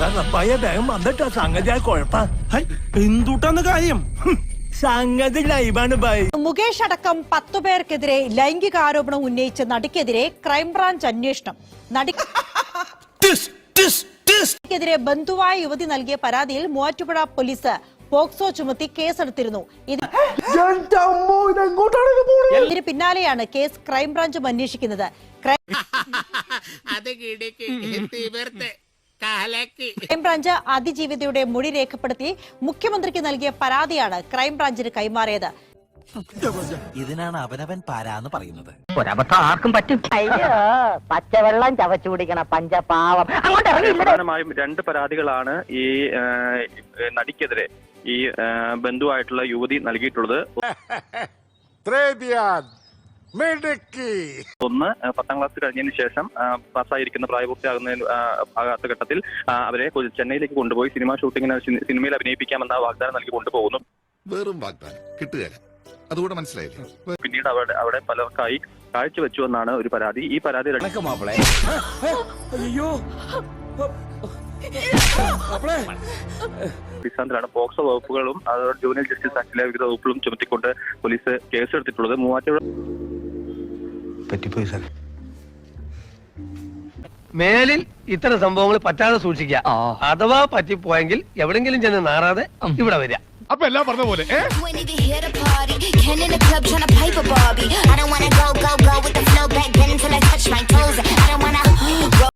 വേഗം വന്നിട്ടാ സംഗതി കുഴപ്പം എന്തുട്ടാണ് കാര്യം? സംഗതി ലൈവാണ് ബൈ. മുകേഷ് അടക്കം 10 പേർക്കെതിരെ ലൈംഗികാരോപണം ഉന്നയിച്ച നടിക്കെതിരെ ക്രൈംബ്രാഞ്ച് അന്വേഷണം. നടിക്കെതിരെ ബന്ധുവായ യുവതി നൽകിയ പരാതിയിൽ മൂവാറ്റുപുഴ പോലീസ് പോക്സോ ചുമത്തി കേസെടുത്തിരുന്നു. ഇതിന് പിന്നാലെയാണ് കേസ് ക്രൈംബ്രാഞ്ചും അന്വേഷിക്കുന്നത്. ക്രൈംബ്രാഞ്ച് അതിജീവിതയുടെ മൊഴി രേഖപ്പെടുത്തി മുഖ്യമന്ത്രിക്ക് നൽകിയ പരാതിയാണ് ക്രൈംബ്രാഞ്ചിന് കൈമാറിയത്. ഇതിനാണ് അവനവൻ പാരാന്ന് പറയുന്നത്. ഒരബദ്ധം ആർക്കും പറ്റും. പച്ചവെള്ളം ചവച്ചു കുടിക്കണ പഞ്ചപാവം. പ്രധാനമായും 2 പരാതികളാണ് ഈ നടിക്കെതിരെ ഈ ബന്ധുവായിട്ടുള്ള യുവതി നൽകിയിട്ടുള്ളത്. ഒന്ന് 10ാം ക്ലാസ് കഴിഞ്ഞതിന് ശേഷം പാസ്സായിരിക്കുന്ന പ്രായപൂർത്തിയാകാത്ത ഘട്ടത്തിൽ അവരെ ചെന്നൈയിലേക്ക് കൊണ്ടുപോയി സിനിമയിൽ അഭിനയിപ്പിക്കാമെന്ന വാഗ്ദാനം നൽകി കൊണ്ടുപോകുന്നു. വെറും വാഗ്ദാനം കിട്ടുകയില്ല, അതുകൂടെ മനസ്സിലായില്ല. പിന്നീട് അവിടെ പലർക്കായി കാഴ്ചവെച്ചു എന്നാണ് ഒരു പരാതി. ഈ പരാതി അടിസ്ഥാനത്തിലാണ് പോക്സോ വകുപ്പുകളും അതോടെ ജൂനിയർ ജസ്റ്റിസ് ആക്ടിലെ വിവിധ വകുപ്പുകളും ചുമത്തിക്കൊണ്ട് പോലീസ് കേസെടുത്തിട്ടുള്ളത്. മൂവാറ്റുപുഴ മേലിൽ ഇത്തരം സംഭവങ്ങൾ പറ്റാതെ സൂക്ഷിക്കുക. അഥവാ പറ്റിപ്പോയെങ്കിൽ എവിടെങ്കിലും ചെന്ന് നാറാതെ ഇവിടെ വരിക. അപ്പൊ എല്ലാം പറഞ്ഞ പോലെ I don't wanna go with the flow back then till I touch my toes. I don't wanna